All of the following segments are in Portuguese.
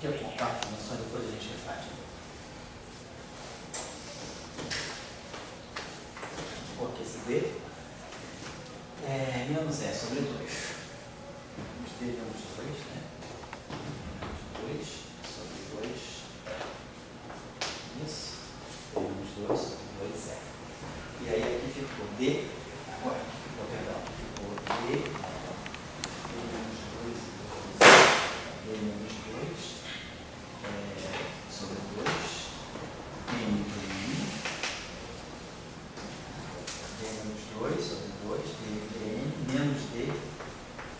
que é por 4 dimensões, depois a gente refaz. Vou aqui esse D. Menos E sobre 2. Vamos ter menos 2, né? Menos 2 sobre 2. Isso. Menos 2 sobre 2 é. E aí aqui ficou D. Agora aqui ficou, perdão, ficou D. D menos 2. D menos 2 sobre 2. N de 1. D menos 2 sobre 2. D de N menos D.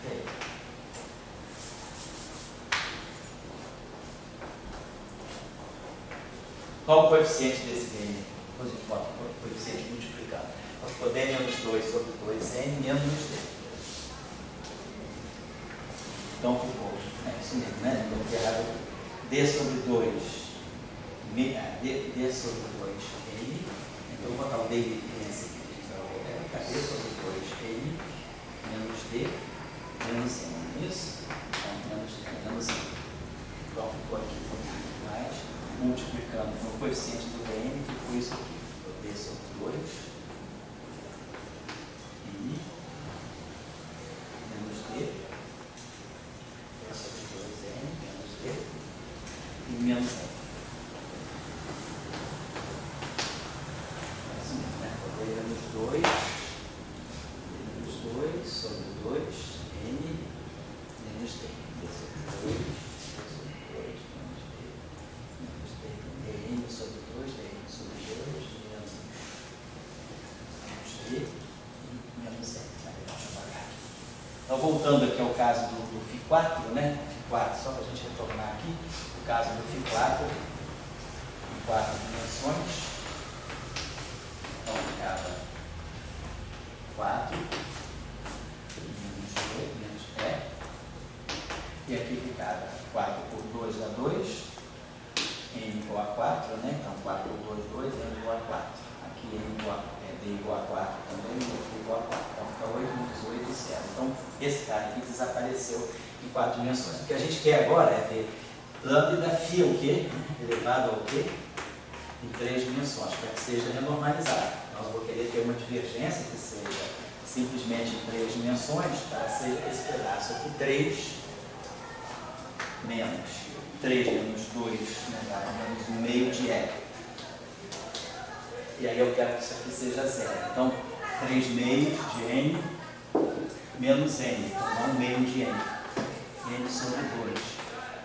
D. Qual o coeficiente desse DN? Depois a gente bota o coeficiente multiplicado. Então ficou D menos 2 sobre 2N menos D. Então ficou, isso mesmo, né? Então errado. D sobre 2, D sobre 2N. Então vou botar o D nesse aqui. Então D sobre 2N menos D menos N. Isso? Então menos N. Então ficou aqui um pouquinho mais. Multiplicando no coeficiente do DN, ficou isso aqui. Ficou D sobre 2 e menos D. D sobre 2N menos D e menos N. Assim, né? D menos 2. D menos 2 sobre 2 N menos D. D sobre 2. Dn sobre 2, dn sobre 2, menos D e menos N. Deixa eu apagar aqui. Então, voltando aqui ao caso do Φ4, né? Φ4, só para a gente retornar aqui, o caso do Φ4, em 4 dimensões. Então, ficava 4, menos 2, menos E. E aqui ficava 4 por 2 dá 2. N igual a 4, né? Então 4 por 2, 2, N igual a 4. Aqui N igual D igual a 4 também, D igual a 4. Então fica 8 menos 8 e 0. Então esse cara aqui desapareceu em 4 dimensões. O que a gente quer agora é ter lambda φ o quê? Elevado ao quê? Em 3 dimensões, para que seja renormalizado. Então eu vou querer ter uma divergência que seja simplesmente em 3 dimensões, para ser esse pedaço aqui, 3 menos 3 menos 2, menos 1 meio de E. E aí eu quero que isso aqui seja 0. Então, 3 meios de N menos N. Então, dá 1 meio de N. N sobre 2.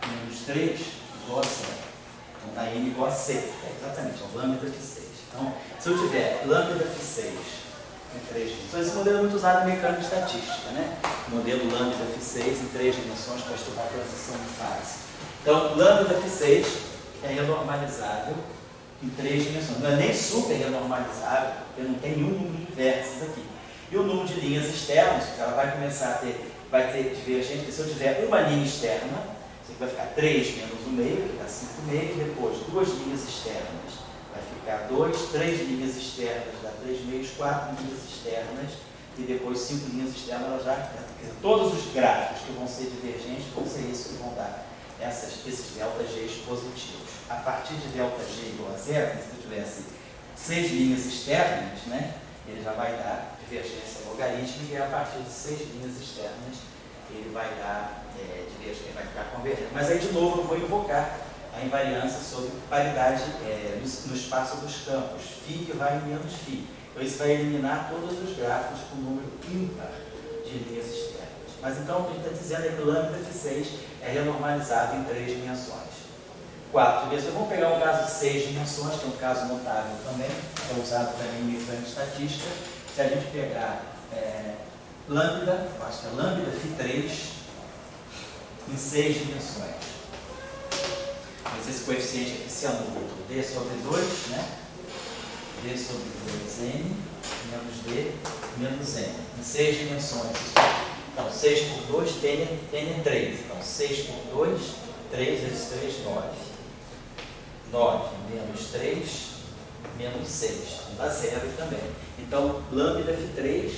Menos 3 igual a 0. Então, dá N igual a 6. Exatamente, é o lambda Φ6. Então, se eu tiver lambda Φ6 em 3 dimensões, esse modelo é muito usado em mecânica estatística, né? O modelo lambda Φ6 em 3 dimensões para estudar a transição de fase. Então, lambda Φ6 é renormalizável em 3 dimensões. Não é nem super renormalizável, porque não tem nenhum número de vértices aqui. E o número de linhas externas, que ela vai começar a ter, vai ter divergente, porque se eu tiver uma linha externa, isso aqui vai ficar 3 menos 1 meio, que dá 5 meios, depois 2 linhas externas, vai ficar 2, 3 linhas externas, dá 3 meios, 4 linhas externas, e depois 5 linhas externas, ela já, quer dizer, todos os gráficos que vão ser divergentes vão ser isso que vão dar. Esses ΔGs positivos. A partir de ΔG igual a 0, se eu tivesse 6 linhas externas, né, ele já vai dar divergência logarítmica, e a partir de 6 linhas externas ele vai dar divergência, vai ficar convergente. Mas aí de novo eu vou invocar a invariância sobre paridade no espaço dos campos, φ que vai em menos φ. Então isso vai eliminar todos os gráficos com número ímpar de linhas externas. Mas então o que a gente está dizendo é que o lambda Φ6 é renormalizável em 3 dimensões. 4 dimensões. Vamos pegar um caso de 6 dimensões, que é um caso notável também, é usado também em mecânica estatística. Se a gente pegar lambda, eu acho que é lambda Φ3 em 6 dimensões. Mas esse coeficiente aqui se anula. D sobre 2, né? D sobre 2N menos D menos N. Em 6 dimensões. Então, 6 por 2 tem 3. Então, 6 por 2, 3 vezes 3, 9. 9 menos 3, menos 6. Dá 0 também. Então, lambda Φ3,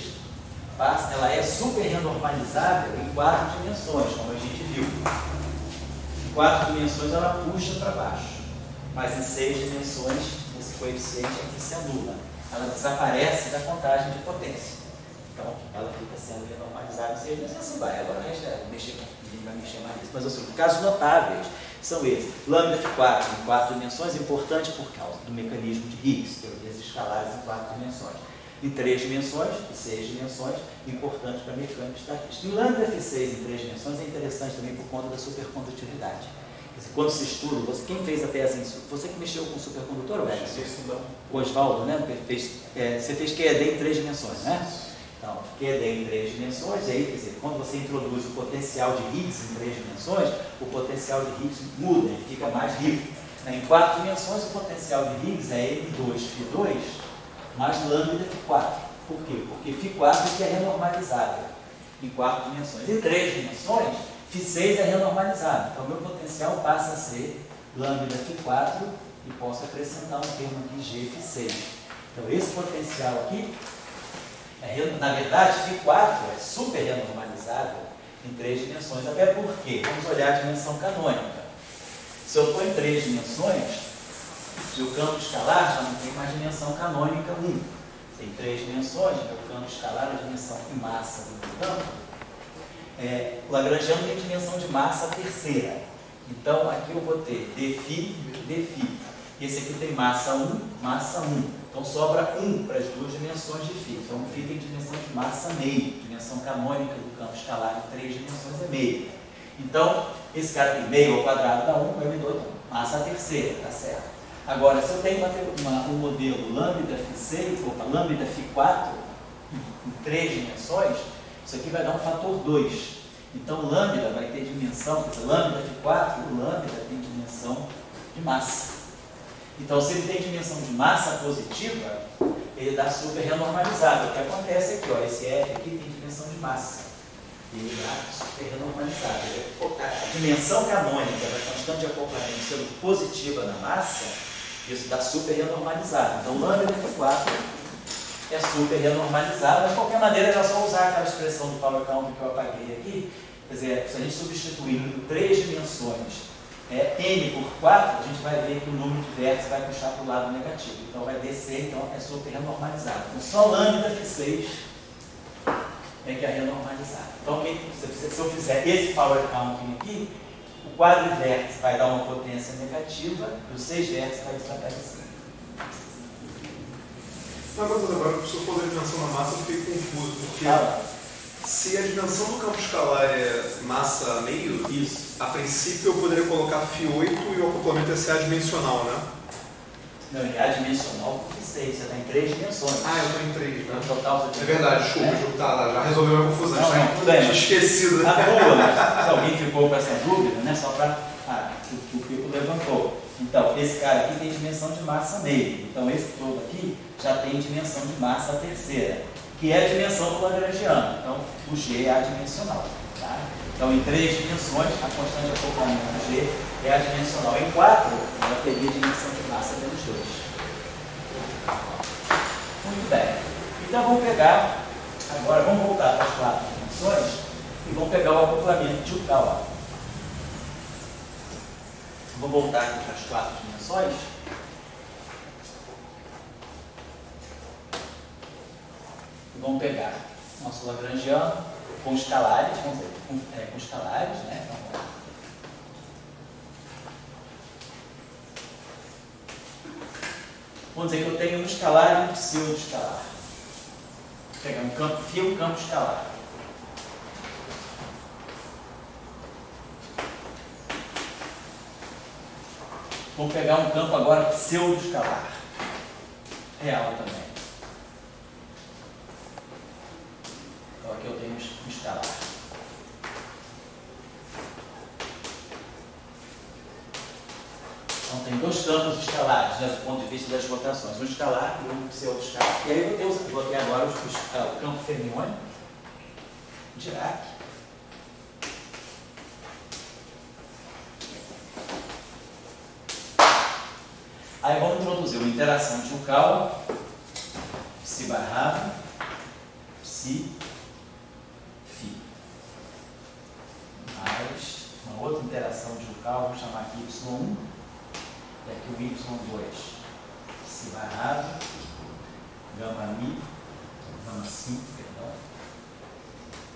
ela é super renormalizável em 4 dimensões, como a gente viu. 4 dimensões ela puxa para baixo, mas em 6 dimensões esse coeficiente aqui se anula, ela desaparece da contagem de potência. Então ela fica sendo renormalizada em 6 dimensões, assim vai. Agora a gente vai mexer mais nisso. Mas assim, casos notáveis são esses. Lambda F4 em 4 dimensões, importante por causa do mecanismo de Higgs, teorias escalares em 4 dimensões. Em 3 dimensões e 6 dimensões, importante para a mecânica estatística. E o lambda F6 em 3 dimensões é interessante também por conta da supercondutividade. Quando se estuda, quem fez a tese, você que mexeu com supercondutor, o Oswaldo, né? Você fez QED em 3 dimensões, né? Então, QED em 3 dimensões, aí, quer dizer, quando você introduz o potencial de Higgs em 3 dimensões, o potencial de Higgs muda, ele fica mais rico. Em 4 dimensões, o potencial de Higgs é M2Φ2 mais lambda F4. Por quê? Porque Φ4 é que é renormalizável em 4 dimensões. Em 3 dimensões, Φ6 é renormalizado. Então, o meu potencial passa a ser lambda F4 e posso acrescentar um termo aqui, GF6. Então, esse potencial aqui, na verdade, Φ4 é super renormalizável em 3 dimensões. Até porque, vamos olhar a dimensão canônica. Se eu estou em 3 dimensões, e o campo escalar já não tem mais dimensão canônica 1. Tem 3 dimensões, o campo escalar é a dimensão de massa do campo. O Lagrangiano tem dimensão de massa terceira. Então, aqui eu vou ter dφ, dφ. Esse aqui tem massa 1, massa 1. Então, sobra 1 para as duas dimensões de φ. Então, o φ tem dimensão de massa meio. Dimensão canônica do campo escalar em 3 dimensões é meio. Então, esse cara tem meio ao quadrado dá 1, eu me dou massa terceira, tá certo? Agora, se eu tenho um modelo lambda F6, opa, lambda F4 em 3 dimensões, isso aqui vai dar um fator 2. Então, lambda vai ter dimensão, lambda F4, o lambda tem dimensão de massa. Então, se ele tem dimensão de massa positiva, ele dá super renormalizado. O que acontece aqui, ó, esse F aqui tem dimensão de massa. Ele dá super renormalizado. A dimensão canônica da constante de acoplamento sendo positiva na massa, isso dá super renormalizado. Então, lambda F4 é super renormalizado, mas de qualquer maneira era só usar aquela expressão do power count que eu apaguei aqui. Quer dizer, se a gente substituir em 3 dimensões n por 4, a gente vai ver que o número de vértices vai puxar para o lado negativo. Então vai descer, então é super renormalizado. Então só lambda F6 é que é renormalizado. Então se eu fizer esse power counting aqui, o quadrivértice vai dar uma potência negativa e os 6 vértices vai desaparecer. Agora, se eu for a dimensão da massa, eu fiquei confuso, porque se a dimensão do campo escalar é massa meio, isso. A princípio eu poderia colocar Φ8 e o acoplamento ia ser adimensional, né? Não, ele é adimensional porque F6, você está em 3 dimensões. Ah, eu estou em 3, né? Total, é verdade, desculpa, tá, já resolveu a minha confusão. Tudo bem. Tinha esquecido. A dúvida, se alguém ficou com essa dúvida, né, só para que o Pico levantou. Então, esse cara aqui tem dimensão de massa meio. Então, esse todo aqui já tem dimensão de massa terceira, que é a dimensão do Lagrangiano. Então, o G é adimensional. Tá? Então, em 3 dimensões, a constante de acoplamento G é adimensional. Em 4, ela teria dimensão de massa menos 2. Muito bem. Então, vamos pegar, agora vamos voltar para as 4 dimensões e vamos pegar o acoplamento de Yukawa. Vou voltar aqui para as 4 dimensões. E vamos pegar nosso Lagrangiano com escalares, vamos dizer, com escalares, né? Vamos lá. Vamos dizer que eu tenho um escalar e um pseudo-escalar. Vou pegar um campo φ e um campo escalar. Vamos pegar um campo agora pseudo-escalar. Real também. Então aqui eu tenho um escalar. Então tem 2 campos escalares, né, do ponto de vista das rotações. Um escalar e um pseudo-escalar. E aí eu vou ter agora o campo fermiônico, Dirac. Aí vamos introduzir uma interação de Yukawa, psi barrado, psi, φ. Mais uma outra interação interação de local, vamos chamar aqui Y1, e aqui o Y2. Psi barrado, gama mi, gama sim, perdão,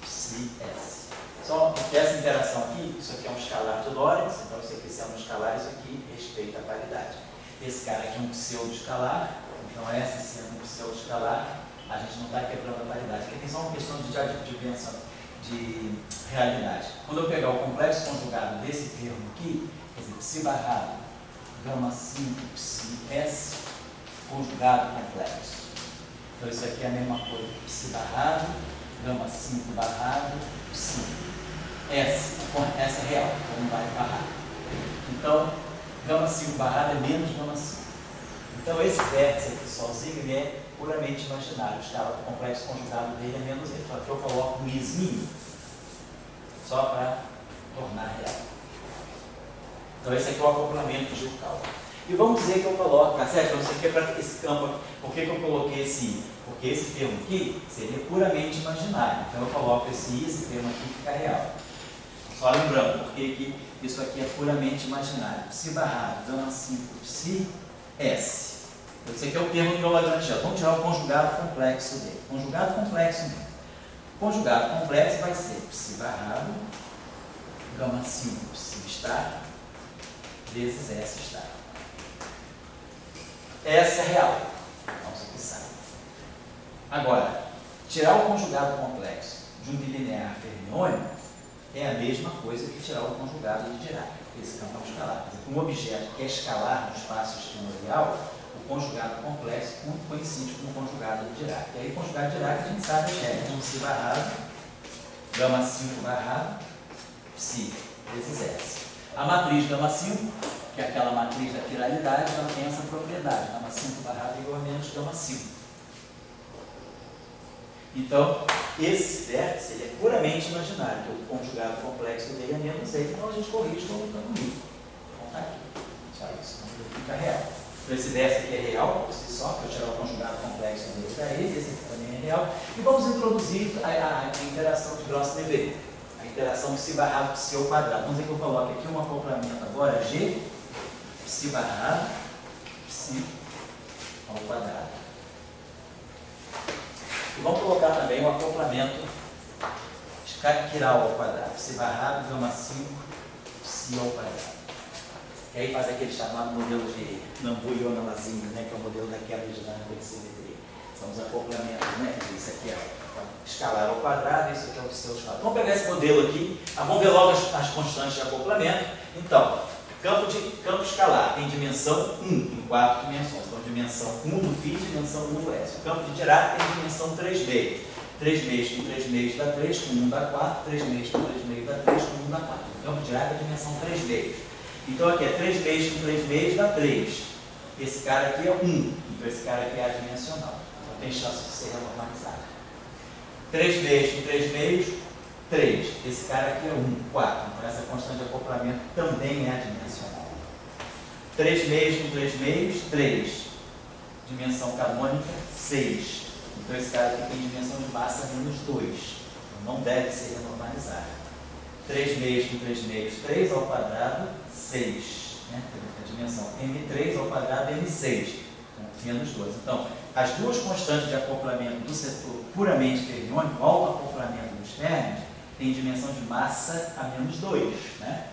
psi S. Só porque essa interação aqui, isso aqui é um escalar de Lorentz, então isso aqui sendo um escalar, isso aqui respeita a paridade. Esse cara aqui é um pseudo-escalar, então essa sendo um pseudo-escalar, a gente não está quebrando a paridade. Aqui tem só uma questão de dimensão, de realidade. Quando eu pegar o complexo conjugado desse termo aqui, quer dizer, psi barrado, gama 5, psi S, conjugado complexo. Então isso aqui é a mesma coisa, psi barrado, gama 5 barrado, psi S. Essa é real, então não vai barrar. Então, gama 5 barrado é menos gama 5. Então esse vértice aqui sozinho ele é puramente imaginário. O complexo conjugado dele é menos ele. Então aqui eu coloco um isminho só para tornar real. Então esse aqui é o acoplamento de Urcal. E vamos dizer que eu coloco, tá certo? Então isso aqui é para esse campo. Por que eu coloquei esse I? Porque esse termo aqui seria puramente imaginário. Então eu coloco esse I, esse termo aqui fica real. Só lembrando, porque isso aqui é puramente imaginário. Psi barrado, gama 5, psi S. Então, esse aqui é o termo do Lagrangiano. Vamos tirar o conjugado complexo dele. Conjugado complexo mesmo. Conjugado complexo vai ser psi barrado, gama 5, psi estar, vezes S estar. Essa é real. Então, isso aqui sai. Agora, tirar o conjugado complexo de um bilinear fermiônico é a mesma coisa que tirar o conjugado de Dirac. Esse campo é um escalar. Quer dizer, um objeto que é escalar no espaço esquemorial, o conjugado complexo coincide com o conjugado de Dirac. E aí o conjugado de Dirac a gente sabe que é um psi barrado, gama 5 barrado, psi, vezes S. A matriz gama 5, que é aquela matriz da quiralidade, ela tem essa propriedade. Gama 5 barrado é igual a menos gama 5. Então, esse vértice ele é puramente imaginário, porque o conjugado complexo dele é menos ele, então a gente corrige colocando i. Então está aqui. Só isso, então ele fica real. Então esse vértice aqui é real, por si só, para eu tirar o conjugado complexo dele para ele, esse aqui também é real. E vamos introduzir a interação de Gauss-Leibniz, a interação psi barrado psi ao quadrado. Vamos dizer que eu coloco aqui um acoplamento agora, G, psi barrado, psi ao quadrado. E vamos colocar também o acoplamento Chiral ao quadrado, psi barrado, gama 5, psi ao quadrado. E aí faz aquele chamado modelo de Nambu-Ioana-Lazinho, né, que é o modelo da quebra dinâmica de simetria. São os acoplamentos, né? Isso aqui é o escalar ao quadrado, isso aqui é o seu escalar. Vamos pegar esse modelo aqui, vamos ver logo as constantes de acoplamento. Então, campo escalar tem dimensão 1 em 4 dimensões. Então, dimensão 1 do φ, dimensão 1 do S. O campo de Dirac tem dimensão 3 meios. 3 meios com 3 meios dá 3, com 1 dá 4. 3 meios com 3 meios dá 3, com 1 dá 4. O campo de Dirac é dimensão 3 meios. Então, aqui é 3 meios com 3 meios dá 3. Esse cara aqui é 1. Então, esse cara aqui é adimensional. Então, tem chance de ser renormalizado. 3 meios com 3 meios, 3. Esse cara aqui é 1, 4. Então, essa constante de acoplamento também é adimensional. 3 meios com 3 meios, 3. Dimensão canônica, 6. Então, esse cara aqui tem dimensão de massa menos 2. Então, não deve ser renormalizado. 3 meios com 3 meios, 3 ao quadrado, 6. Né? A dimensão M3 ao quadrado, M6. Então, menos 2. Então, as duas constantes de acoplamento do setor puramente fermiônico, ao acoplamento dos férmions, tem dimensão de massa a menos 2. Né?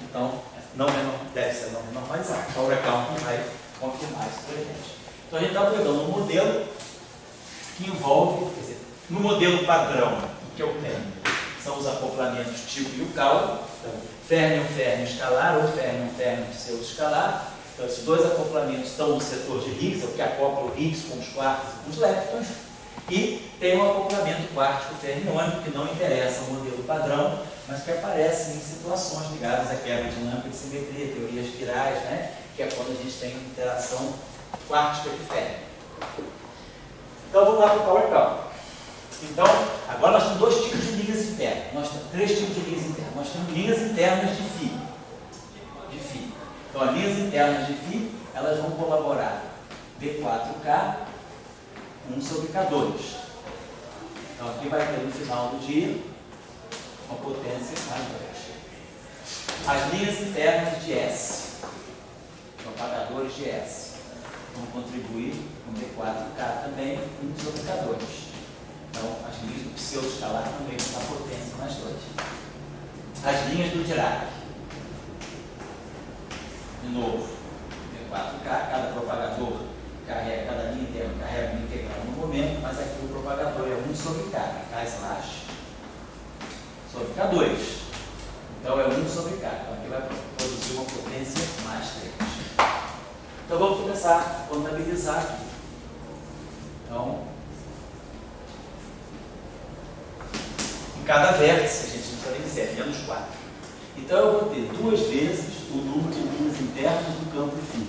Então, deve ser não normalizado. Então, o recalque vai confirmar isso para a gente. Então, a gente está pegando um modelo que envolve, quer dizer, no modelo padrão, o que eu tenho são os acoplamentos tipo e o cal. Então, férmion escalar ou férmion pseudo-escalar. Então, esses dois acoplamentos estão no setor de Higgs, é o que acopla o Higgs com os quarks e com os leptons. E tem um acoplamento quártico fermiônico, que não interessa ao modelo padrão, mas que aparece em situações ligadas à quebra dinâmica de simetria, teorias virais, né? Que é quando a gente tem interação quártica de férmion. Então, vamos lá para o Power Cal. Então, agora nós temos dois tipos de linhas internas. Nós temos 3 tipos de linhas internas. Nós temos linhas internas de φ. Então, as linhas internas de φ, elas vão colaborar B4K 1 sobre K2. Então aqui vai ter no final do dia uma potência mais 2. As linhas internas de S, propagadores de S, vão contribuir com D4K também, 1 sobre K2. Então as linhas do pseudo-escalar também vão dar potência mais 2. As linhas do Dirac, de novo, D4K, cada propagador carrega, cada linha interna carrega um integral no momento, mas aqui o propagador é 1 sobre K, K slash sobre K2. Então é 1 sobre K. Então aqui vai produzir uma potência mais 3. Então vamos começar a contabilizar aqui. Então, em cada vértice, a gente não precisa nem dizer, é menos 4. Então eu vou ter 2 vezes o número de linhas internas do campo φ,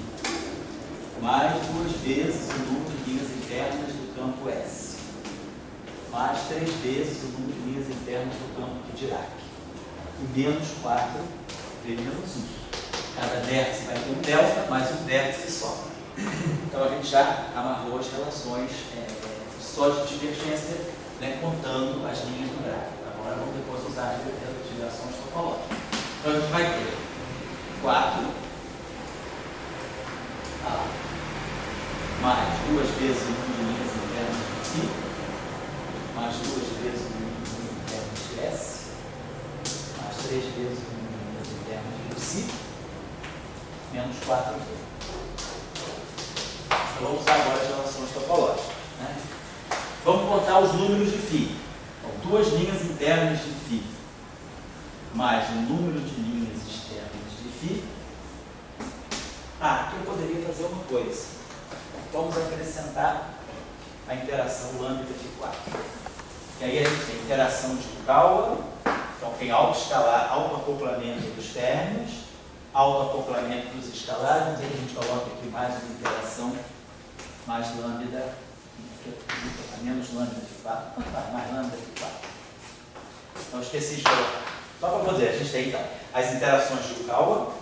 mais 2 vezes o número de linhas internas do campo S, mais 3 vezes o número de linhas internas do campo de Dirac, e menos 4 vezes menos 1. Cada vértice vai ter um delta, mais um vértice só. Então a gente já amarrou as relações só de divergência, né, contando as linhas do gráfico. Agora vamos depois usar as ligações topológicas. Então a gente vai ter 4 mais 2 vezes o número de linhas internas de φ, mais 2 vezes o número de linhas internas de S, mais 3 vezes o número de linhas internas de φ, menos 4 vezes. Então vamos usar agora as relações topológicas, né? Vamos contar os números de φ. Então, 2 linhas internas de φ mais o número de linhas externas de φ. Aqui eu poderia fazer uma coisa. Vamos acrescentar a interação lambda φ4. E aí a gente tem interação de Gaua, então tem autoescalar, autoacoplamento dos términos, autoacoplamento dos escalares, e aí a gente coloca aqui mais uma interação, mais lambda, menos lambda φ4, mais lambda φ4. Então esqueci de colocar. Só para fazer, a gente tem então as interações de Gaua.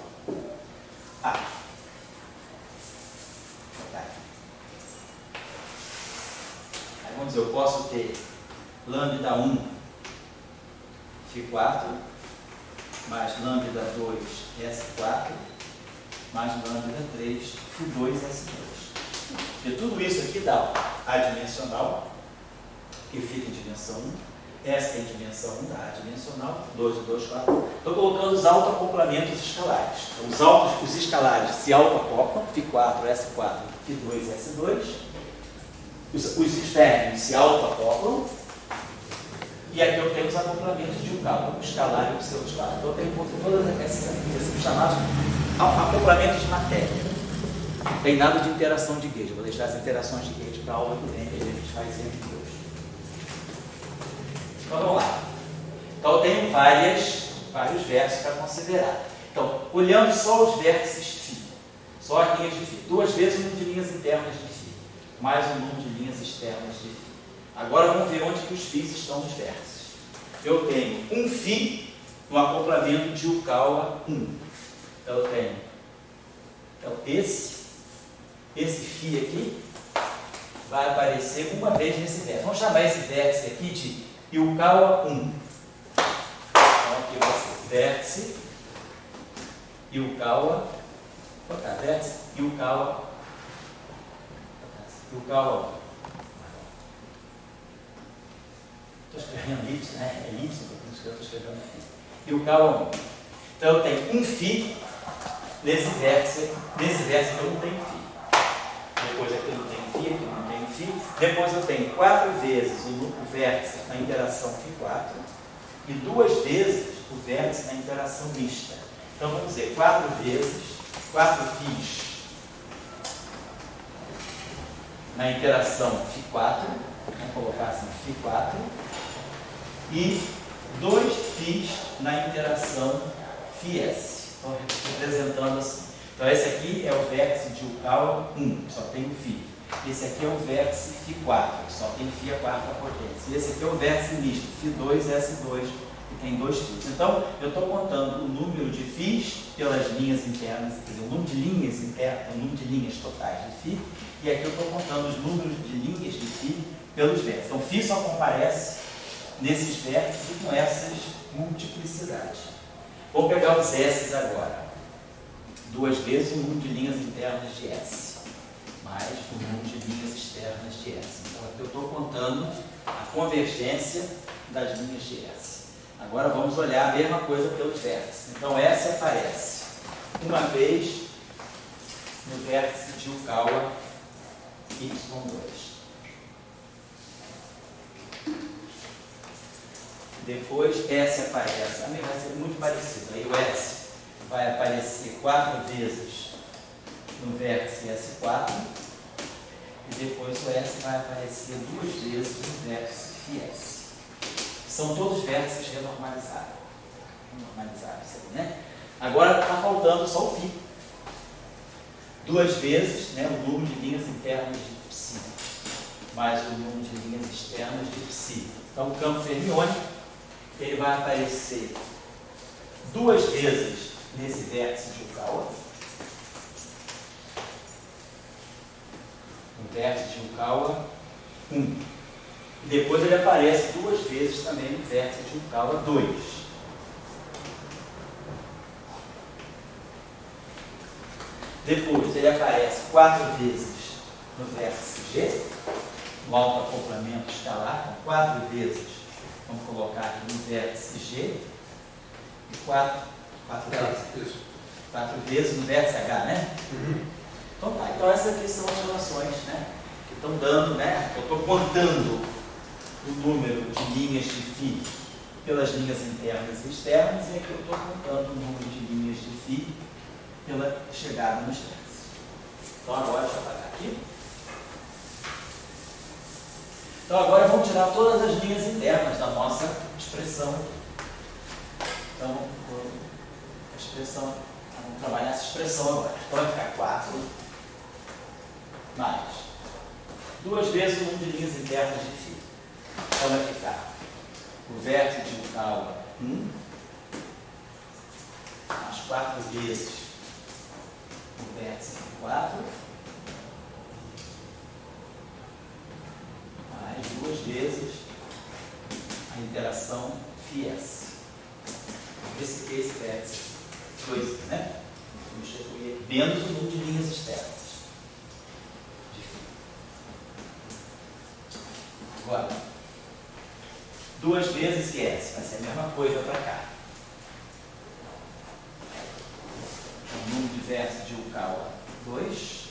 Aí vamos dizer, eu posso ter lambda 1 φ4 mais lambda 2 S4 mais lambda 3 φ2 S2. E tudo isso aqui dá adimensional, que fica em dimensão 1. Essa é a dimensão 1 da adimensional, 2 e 2, 4. Estou colocando os autoacoplamentos escalares. Os escalares se autoacoplam, φ4, S4, φ2, S2. Os externos se autoacoplam. E aqui eu tenho os acoplamentos de um cálculo escalar e o pseudo-escalar. Então eu tenho todas esses chamados acoplamentos de matéria. Não tem nada de interação de gauge. Eu vou deixar as interações de gauge para a aula que vem, que a gente faz entre hoje. Então vamos lá. Então eu tenho vários vértices para considerar. Então, olhando só os vértices φ, só as linhas de φ, 2 vezes o número de linhas internas de φ, mais o número de linhas externas de φ. Agora vamos ver onde que os φs estão nos vértices. Eu tenho um φ no acoplamento de Yukawa 1. Então eu tenho esse φ aqui vai aparecer uma vez nesse vértice. Vamos chamar esse vértice aqui de Yukawa 1. Então aqui vai ser vértice Yukawa, vértice Yukawa 1. Estou escrevendo Y, né? É Y que eu estou escrevendo aqui. Yukawa 1. Então eu tenho um φ nesse vértice aqui eu não tenho φ. Depois aqui eu não tenho φ, aqui eu não tenho φ. Depois eu tenho 4 vezes o vértice na interação φ4 e 2 vezes o vértice na interação mista. Então vamos dizer 4 φs na interação φ4, vamos colocar assim φ4, e 2 φs na interação φs. Então representando assim. Então esse aqui é o vértice de Yukawa 1, que só tem um φ. Esse aqui é o vértice φ4, que só tem φ a quarta potência. E esse aqui é o vértice misto, φ2, S2, que tem 2 φs. Então, eu estou contando o número de φs pelas linhas internas, quer dizer, o número de linhas internas, o número de linhas totais de φ, E aqui eu estou contando os números de linhas de φ pelos vértices. Então, φ só comparece nesses vértices e com essas multiplicidades. Vou pegar os S agora. 2 vezes o número de linhas internas de S, mais o número de linhas externas de S. Então, aqui eu estou contando a convergência das linhas de S. Agora, vamos olhar a mesma coisa pelos vértices. Então, S aparece uma vez no vértice de Yukawa Y2. Depois S aparece, vai ser muito parecido. Aí o S vai aparecer 4 vezes no vértice S4 e depois o S vai aparecer 2 vezes no vértice φS. São todos vértices renormalizáveis, né? Agora está faltando só o φ. 2 vezes, né, o número de linhas internas de psi, mais o número de linhas externas de psi. Então, o campo fermiônico, ele vai aparecer 2 vezes nesse vértice de Yukawa. No vértice de Yukawa 1. E depois ele aparece 2 vezes também no vértice de Yukawa 2. Depois ele aparece 4 vezes no vértice G, no autoacoplamento escalar, 4 vezes, vamos colocar aqui no vértice G, e 4 vezes no vértice H, né? Então tá, então essas aqui são as relações, né, que estão dando, né, eu estou contando o número de linhas de φ pelas linhas internas e externas, e aqui eu estou contando o número de linhas de φ pela chegada nos vértices. Então agora deixa eu apagar aqui. Então agora vamos tirar todas as linhas internas da nossa expressão. Então, a expressão, vamos trabalhar essa expressão agora. Então vai ficar 4 mais 2 vezes o número de linhas internas de φ. Então vai ficar o vértice de Yukawa 1 mais 4 vezes o vértice 4 mais 2 vezes a interação φS. Esse aqui é esse vértice 2, né? Menos o número de linhas externas. Agora, 2 vezes S, vai ser a mesma coisa para cá. O número de vértices de Yukawa 2,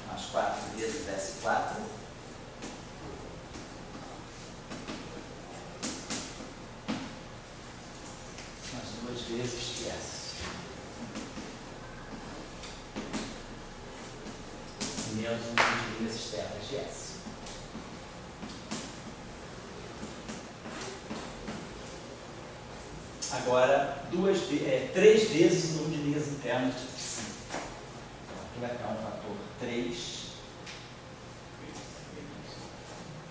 mais 4 vezes S4, mais 2 vezes S. Menos o número de linhas externas de S. Agora, 3 vezes o número de linhas internas de psi. Então, aqui vai ficar um fator 3.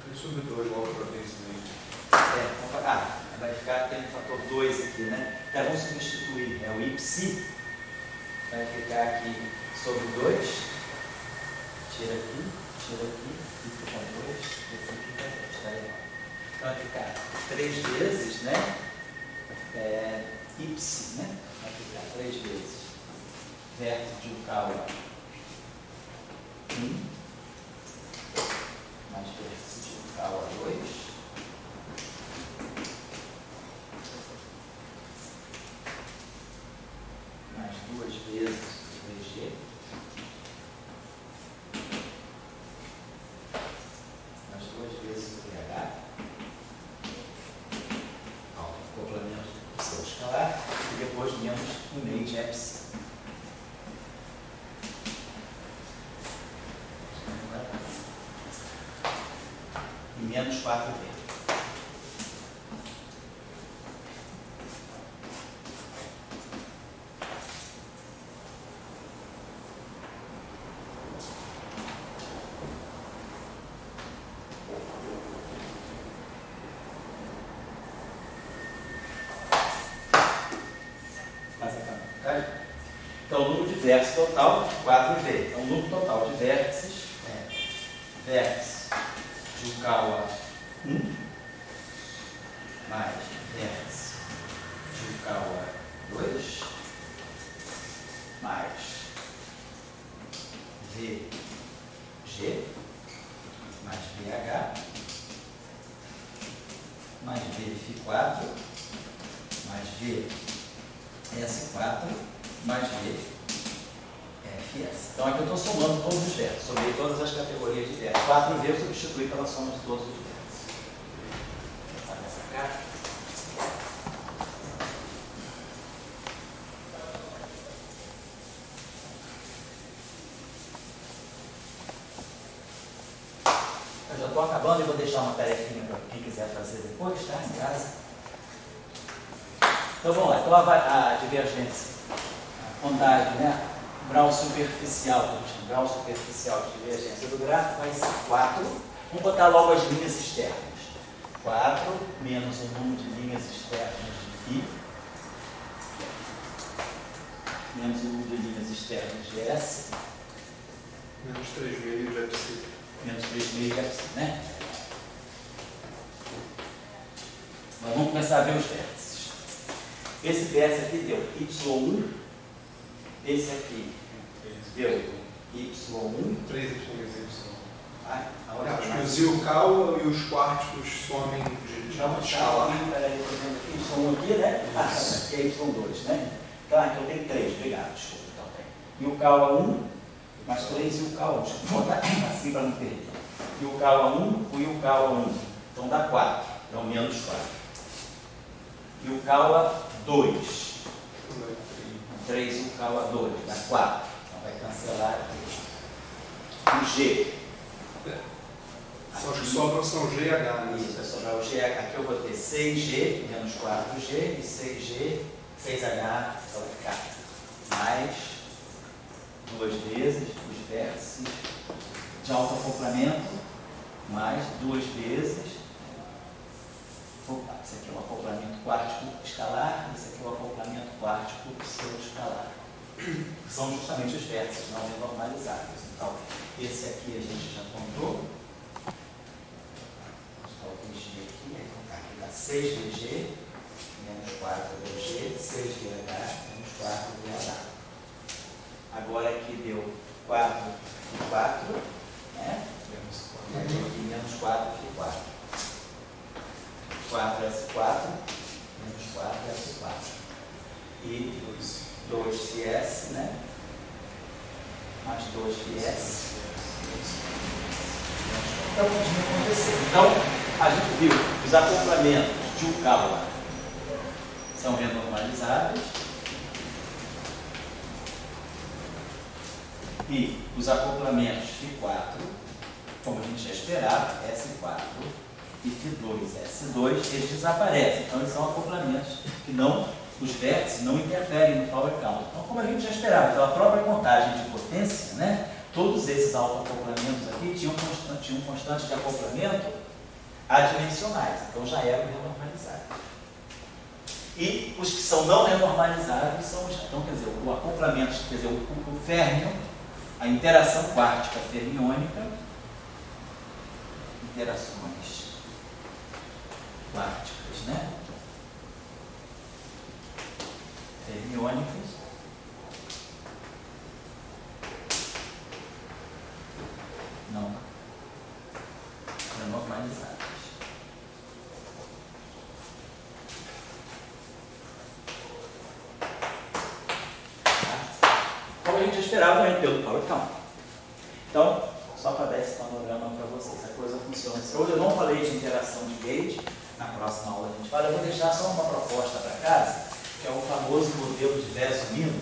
3 sobre 2 igual para 3 vai ficar tendo um fator 2 aqui, né? Então, vamos substituir. O I psi vai ficar aqui sobre 2. Tira aqui, fica com 2, esse aqui fica 2, tá legal. Então, vai ficar 3 vezes, né? Y, né? Vai ficar 3 vezes vértice de Yukawa 1 mais vértice de Yukawa 2 mais 2 vezes 3G mais 2 vezes o pH, complemento seu escalar, e depois menos o meio de epsilon. E menos 4V. Então, o número de universo total, 4V. Então, o número total de vértices é vértice de Yukawa 1 mais vértice de Yukawa 2 mais VG mais VH mais VF4 mais VS4 mais VFS. Então aqui eu estou somando todos os vértices, somei todas as categorias de vértices. 4V eu substituí pela soma de todos os vértices. Vou fazer essa cá. Eu já estou acabando e vou deixar uma tarefinha para quem quiser fazer depois, tá? Em casa. Então vamos lá. Então a divergência, a contagem, né? Grau superficial, grau superficial de divergência do gráfico vai ser 4. Vamos botar logo as linhas externas. 4 menos o número de linhas externas de φ, menos o número de linhas externas de S, menos 3,5 de FC. Menos 3,5 de FC, né? Mas vamos começar a ver os vértices. Esse vértice aqui deu Y1, esse aqui deu Y1, 3Y. Acho que os Yukawa e os quartos somem de escalar. Peraí, eu estou vendo aqui, Y1 aqui, né? Ah, aqui é Y2, né? Tá, então tem 3, obrigado, desculpa. Então tem Yukawa 1, mais 3 Yukawa 1. Deixa eu botar assim para não perder. Yukawa 1, o Yukawa 1. Então dá 4, então menos 4. Yukawa 2. 3 Yukawa 2, dá 4. Então vai cancelar aqui. O G. São os que sobram são G e H, né? Isso, vai sobrar o G. Aqui eu vou ter 6G menos 4G e 6G, 6H, só vai ficar mais 2 vezes os vértices de autoacoplamento, mais 2 vezes. Opa, esse aqui é o acoplamento quártico escalar, esse aqui é o acoplamento quártico pseudo-escalar. São justamente os vértices não renormalizáveis. Então, esse aqui a gente já contou. Vamos colocar o VG aqui, aqui dá 6VG menos 4VG, 6VH menos 4VH. Agora aqui deu 4 e 4, né? E aqui menos 4 e 4. 4S4 menos 4S4 e 2CS, né? Mais 2PS. Então, continua acontecendo. Então, a gente viu que os acoplamentos de Yukawa são renormalizáveis e os acoplamentos Φ4, como a gente já esperava, S4 e Φ2, S2, eles desaparecem. Então, eles são acoplamentos que não, os vértices não interferem no power count. Então, como a gente já esperava, pela própria contagem de potência, né, todos esses autoacoplamentos aqui tinham constantes de acoplamento adimensionais, então já eram renormalizáveis. E os que são não renormalizáveis são os, então, quer dizer, o acoplamento, quer dizer, o férmio, a interação quártica fermiônica, interações quárticas, né? Fermiônicas. Não renormalizáveis. Como a gente esperava, a gente deu power count. Então, só para dar esse panorama para vocês, a coisa funciona assim. Hoje eu não falei de interação de gauge, na próxima aula a gente fala, eu vou deixar só uma proposta para casa, que é o famoso modelo de Veso-Mino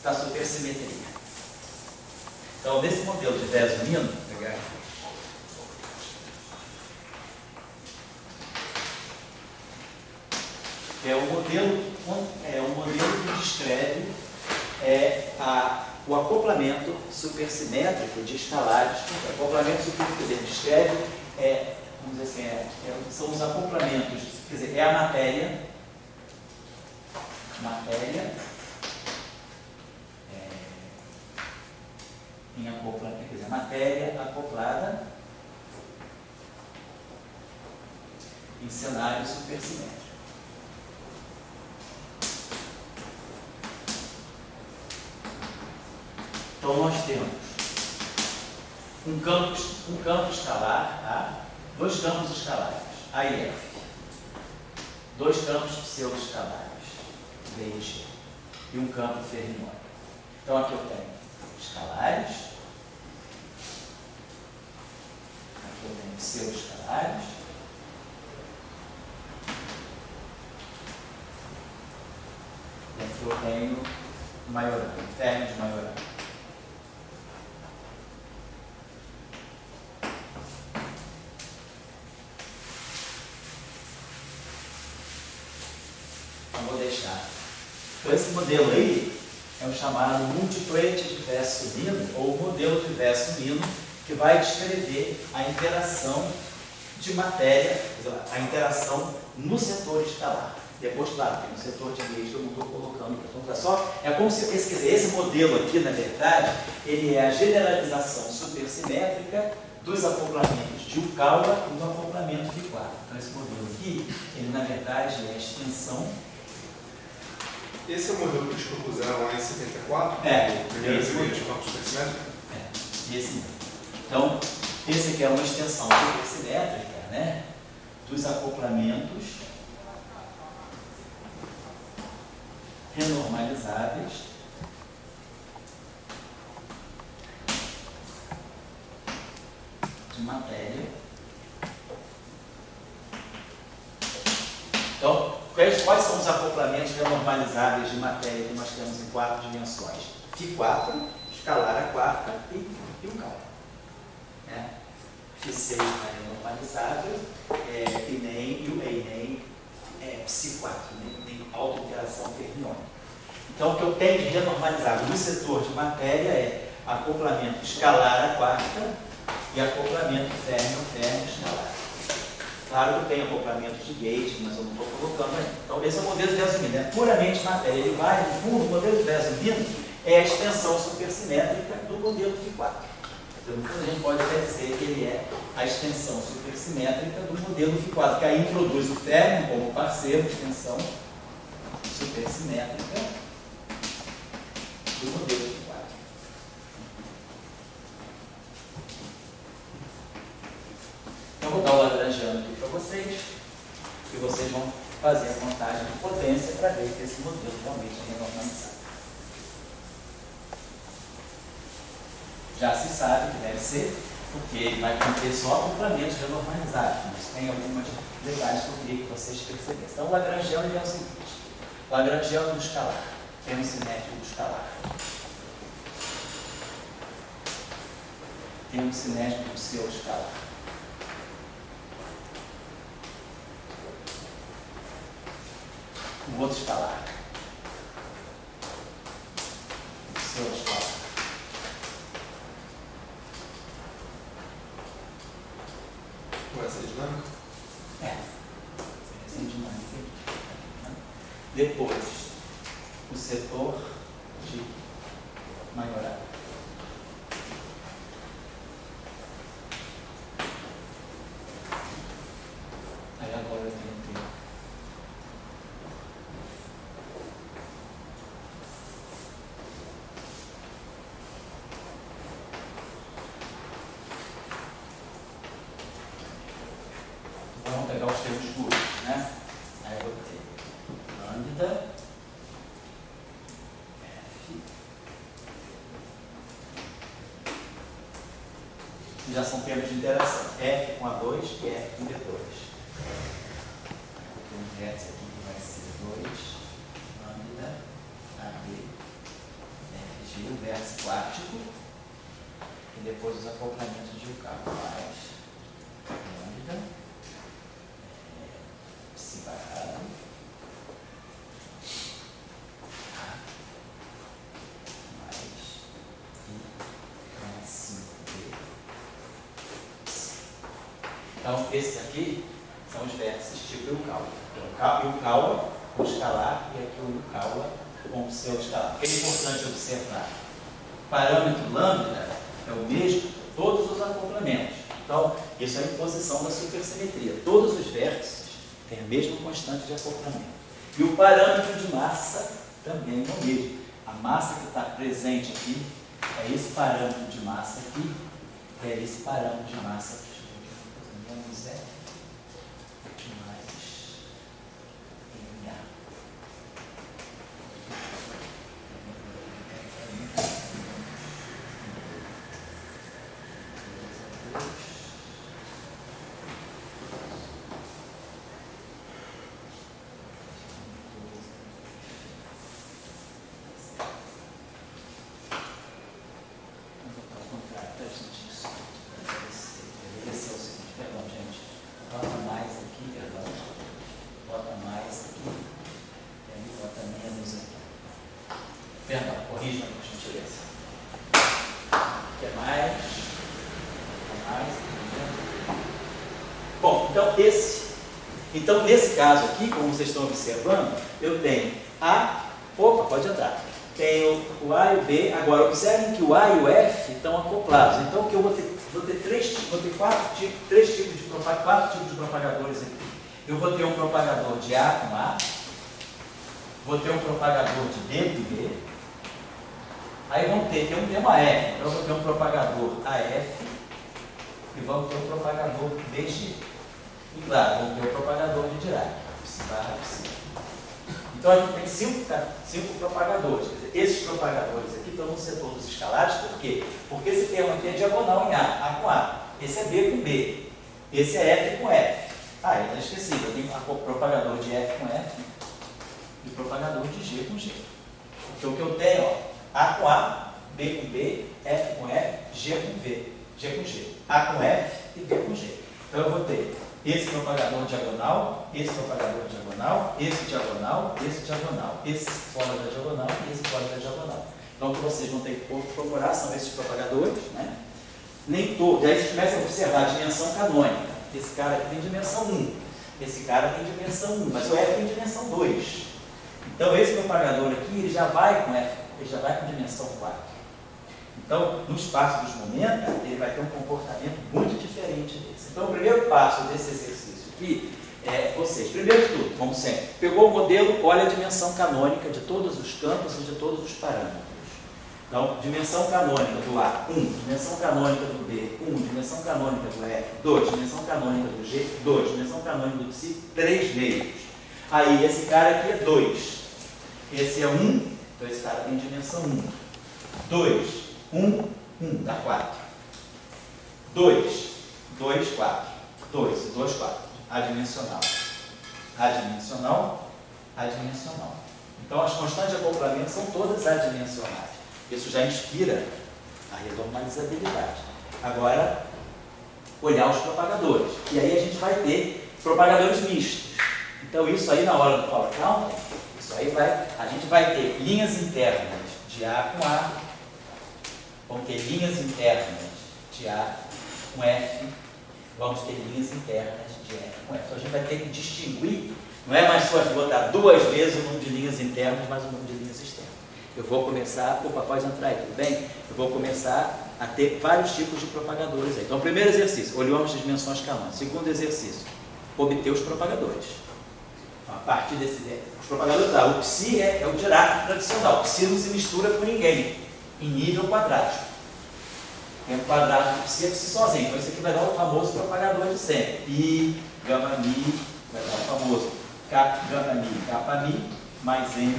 da supersimetria. Então, nesse modelo de Veso-Mino, é um modelo que descreve o acoplamento supersimétrico de escalares. O acoplamento supersimétrico descreve, vamos dizer assim, são os acoplamentos, quer dizer, é a matéria em acoplamento, quer dizer, matéria acoplada em cenário supersimétrico. Então nós temos um campo escalar A, dois campos escalares, A e F, dois campos pseudo-escalares, B e G, e um campo fermiônico. Então aqui eu tenho escalares, aqui eu tenho pseudo-escalares, e aqui eu tenho Majorano, fermios Majorano. Vou deixar. Então, esse modelo aí é o chamado multiplete diverso mino, ou modelo diverso mino, que vai descrever a interação de matéria, a interação no setor escalar. Depois, claro, no setor de ambiente eu não estou colocando, então, é como se, esse modelo aqui, na verdade, ele é a generalização supersimétrica dos acoplamentos de Yukawa e do acoplamento de Quark. Então, esse modelo aqui, ele na verdade é a extensão. Esse é o modelo que eles propuseram lá em 74? É, o primeiro esse de campo supersimétrico? É, esse mesmo. Então, esse aqui é uma extensão supersimétrica, né, dos acoplamentos renormalizáveis de matéria. Então, quais são os acoplamentos renormalizáveis de matéria que nós temos em 4 dimensões? Φ4, escalar a quarta e o K. Φ6 não é renormalizável, e o ENEM é Ψ4, nem autointeração fermiônica. Então, o que eu tenho de renormalizável no setor de matéria é acoplamento escalar a quarta e acoplamento férmio escalar. Claro que eu tenho acoplamento de gauge, mas eu não estou colocando aí. Então, esse é o modelo de Vesumino, é puramente matéria. Ele vai, no fundo, o modelo de Vesumino é a extensão supersimétrica do modelo de Φ4. Então, no fundo, a gente pode até dizer que ele é a extensão supersimétrica do modelo Φ4, que aí introduz o férmio como parceiro, extensão supersimétrica do modelo Φ4. Então, vou dar o Lagrangiano aqui para vocês, e vocês vão fazer a contagem de potência para ver que esse modelo realmente é renormalizado. Já se sabe que deve ser, porque ele vai conter só acoplamentos renormalizados, mas tem alguns detalhes que eu queria que vocês percebessem. Então, o Lagrangiano é o seguinte: Lagrangiano do escalar, termo cinético do escalar, termo cinético do seu escalar. O outro escalar, o seu escalar. Essa é dinâmica? Essa é dinâmica. Depois, o setor de maioral. Aí agora eu tenho que vamos pegar os termos puros, né? Aí eu vou ter lambda, F, que já são termos de interação, F com A2 e F com B2. Tem um vértice aqui que vai ser 2, lambda, AB, FG, o vértice quártico, e depois os acoplamentos de Yukawa, mais lambda, separado, mais I, 5B. Então, esses aqui são os vértices tipo Yukawa. Então, Yukawa com escalar e aqui o Yukawa com pseudo-escalar. O que é importante observar? Parâmetro lambda é o mesmo todos os acoplamentos. Então, isso é a imposição da supersimetria. Todos os vértices têm a mesma constante de acoplamento. E o parâmetro de massa também é o mesmo. A massa que está presente aqui é esse parâmetro de massa aqui, é esse parâmetro de massa aqui. Menos F mais MA. Corrija, por gentileza. O que mais? Bom, então nesse caso aqui, como vocês estão observando, eu tenho pode entrar. Tenho o A e o B. Agora, observem que o A e o F estão acoplados. Então, que eu vou ter quatro tipos de propagadores aqui. Eu vou ter um propagador de A com A, vou ter um propagador de B com B. Aí vamos ter uma F, então eu vou ter um propagador AF e vamos ter um propagador BG. E claro, vamos ter um propagador de Dirac, psi. Então a gente tem cinco propagadores. Quer dizer, esses propagadores aqui vão ser todos escalares, por quê? Porque esse termo aqui é diagonal em A com A. Esse é B com B. Esse é F com F. Eu não esqueci, eu tenho o propagador de F com F e o propagador de G com G. Então o que eu tenho, A com A, B com B, F com F, G com V, G com G, A com F e B com G. Então eu vou ter esse propagador diagonal, esse propagador diagonal, esse diagonal, esse diagonal, esse fora da diagonal e esse fora da diagonal. Então o que vocês vão ter que procurar são esses propagadores, né? Nem todos. Aí vocês começam a observar a dimensão canônica. Esse cara aqui tem dimensão 1, esse cara tem dimensão 1, mas o F tem dimensão 2. Então esse propagador aqui, ele já vai com dimensão 4. Então, no espaço dos momentos, ele vai ter um comportamento muito diferente desse. Então, o primeiro passo desse exercício aqui é vocês, primeiro de tudo, como sempre, pegou o modelo, olha a dimensão canônica de todos os campos e de todos os parâmetros. Então, dimensão canônica do A, 1, dimensão canônica do B, 1, dimensão canônica do F, 2, dimensão canônica do G, 2, dimensão canônica do psi, 3 meios. Aí, esse cara aqui é 2, esse é 1, então esse cara tem dimensão 1. 2, 1, 1, dá 4. 2, 2, 4. 2, 2, 4. Adimensional. Adimensional, adimensional. Então, as constantes de acoplamento são todas adimensionais. Isso já inspira a renormalizabilidade. Agora, olhar os propagadores. E aí a gente vai ter propagadores mistos. Então, isso aí na hora do power counting, a gente vai ter linhas internas de A com A, vamos ter linhas internas de A com F, vamos ter linhas internas de F com F. Então, a gente vai ter que distinguir, não é mais só botar duas vezes o número de linhas internas, mas o número de linhas externas. Eu vou começar, pode entrar aí, tudo bem? Eu vou começar a ter vários tipos de propagadores aí. Então, primeiro exercício, olhamos as dimensões canônicas. Segundo exercício, obter os propagadores. Então, a partir desse, os propagadores, o psi é o Dirac tradicional. O psi não se mistura com ninguém, em nível quadrático. Tem um quadrado do psi é psi sozinho. Então, isso aqui vai dar o famoso propagador de sempre. Pi, gama, mi, vai dar o famoso gama, mi, kappa, mi, mais m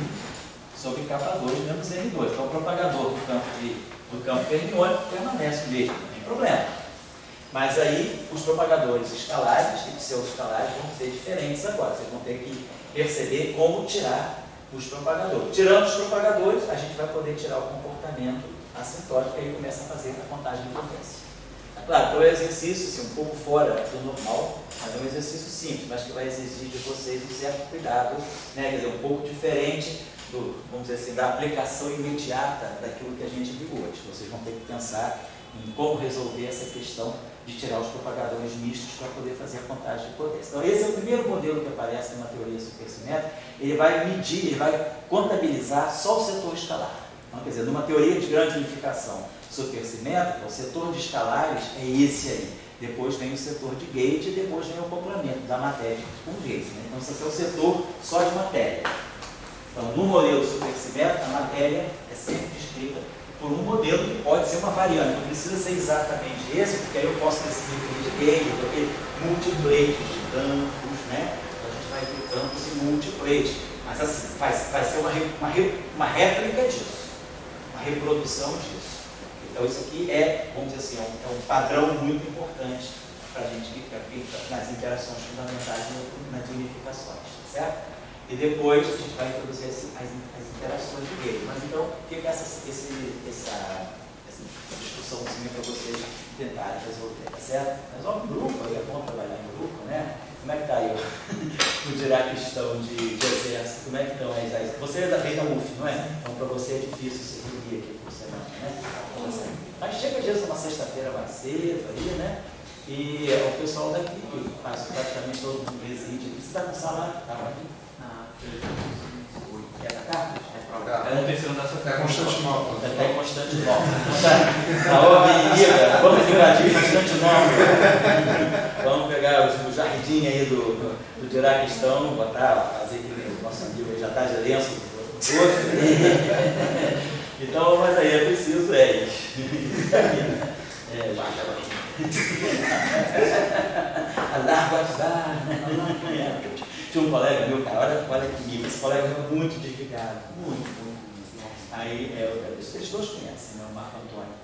sobre K2 menos M2. Então, o propagador do campo fermiônico permanece mesmo, não tem problema. Mas aí, os propagadores escalares e pseudo-escalares vão ser diferentes agora. Vocês vão ter que perceber como tirar os propagadores. Tirando os propagadores, a gente vai poder tirar o comportamento assintótico e aí começa a fazer a contagem de potência. Claro, então é um exercício assim, um pouco fora do normal, mas é um exercício simples, mas que vai exigir de vocês um certo cuidado, né? Quer dizer, um pouco diferente vamos dizer assim, da aplicação imediata daquilo que a gente viu hoje. Vocês vão ter que pensar em como resolver essa questão de tirar os propagadores mistos para poder fazer a contagem de potência. Então, esse é o primeiro modelo que aparece numa teoria supersimétrica. Ele vai medir, ele vai contabilizar só o setor escalar. Então, quer dizer, numa teoria de grande unificação, supercimento, então, o setor de escalares é esse aí. Depois vem o setor de gate e depois vem o complemento da matéria com gate. Né? Então, esse aqui é o setor só de matéria. Então, no modelo supercimento, a matéria é sempre descrita por um modelo que pode ser uma variante. Não precisa ser exatamente esse, porque aí eu posso decidir aquele de gate, aquele multiplate de campos, né? Então, a gente vai ter campos e multiplate. Mas assim, vai ser uma réplica disso, uma reprodução disso. Então isso aqui é, vamos dizer assim, é um padrão muito importante para a gente nas interações fundamentais nas unificações, certo? E depois a gente vai introduzir as interações de gate. Mas então fica essa discussãozinha para vocês tentarem resolver, tá certo? Mas ó, o grupo aí é bom trabalhar em grupo, né? Como é que está aí o Dirac-Stão de exército? Como é que estão aí? Você vem da UF, não é? Então para você é difícil se reunir aqui por semana, né? Mas chega às vezes uma sexta-feira mais cedo aí, né? E é o pessoal daqui, praticamente todo mundo reside. Você está com salário? Está aqui? É da carta? É no terceiro da sua casa. É Constantinopla. É Constantinopla. Vamos invadir Constantinopla. Vamos pegar o jardim aí do Dirac-Stão, botar, fazer que o nosso amigo já está de lenço do outro. Então, mas aí é preciso, tinha um colega meu, cara, olha comigo, esse colega era muito desligado, muito. Aí, eles dois conhecem, né, o Marco Antônio.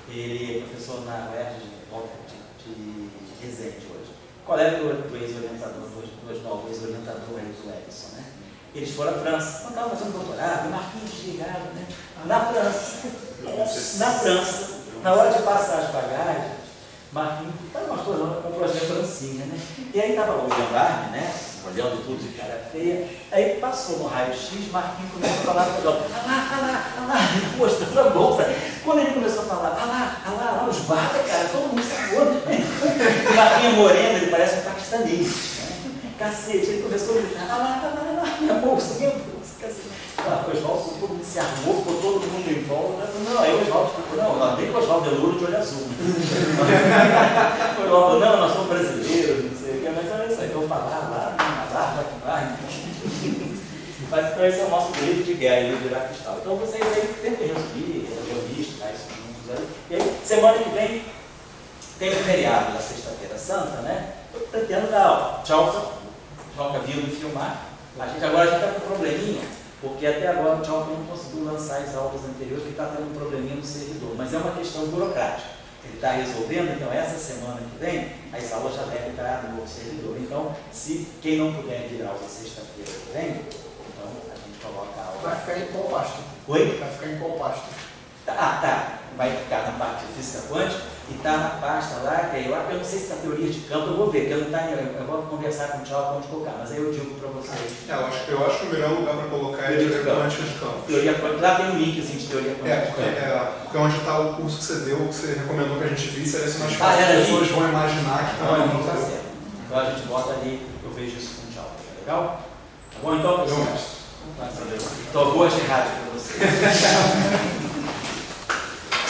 Ele é professor na UERJ de Resende hoje. Colega do ex-orientador, do ex-orientador aí do Edson, né? Eles foram à França, não estavam fazendo doutorado, Marquinhos desligado, né? Na França, na hora de passar as bagagens, Marquinhos, estava uma coisa, comprou a francinha, né? E aí estava lá o gendarme, né? Olhando tudo de cara feia, aí passou no raio-x, Marquinhos começou a falar para o lá, mostrando a bolsa. Quando ele começou a falar, lá, os guardas, cara, todo mundo sacou, né? O Marquinhos é moreno, ele parece um paquistanês, né? Cacete, ele começou a gritar, lá, minha bolsa, cacete. O Oswaldo, todo mundo se armou, ficou todo mundo em volta. Não, aí o Oswaldo ficou, não, nem que o Oswaldo é louro de olho azul. O Oswaldo, não, nós somos brasileiros, não sei o que, mas olha isso aí, eu vou falar lá. Mas então esse é o nosso período de guerra aí do Dirac-Stão. Então vocês aí tentem resolver, reunir, estudar isso juntos aí. E aí, semana que vem, tem o feriado da Sexta-feira Santa, né? Eu pretendo dar aula. Tchauca vindo filmar. A gente está com um probleminha, porque até agora o Tchauca não conseguiu lançar as aulas anteriores, porque está tendo um probleminha no servidor. Mas é uma questão burocrática. Ele está resolvendo, então essa semana que vem, as aulas já devem estar no novo servidor. Então, se quem não puder vir aula sexta-feira que vem, então a gente coloca a aula. Vai ficar em qual pasta? Oi? Vai ficar em qual pasta? Tá. Vai ficar na parte de física quântica e está na pasta lá, que eu não sei se está teoria de campo, eu vou ver, porque eu vou conversar com o Tchau onde colocar, mas aí eu digo para vocês. Eu acho que o melhor lugar para colocar é teoria quântica de campo. Teoria quântica, lá tem um linkzinho de teoria quântica de campo. Porque é onde está o curso que você deu, que você recomendou que a gente visse, aí é mais fácil, as pessoas vão imaginar que está não, tá certo. Então a gente bota ali, eu vejo isso com o Tchau, tá legal? Tá bom então, pessoal? Então, boa de rádio para vocês.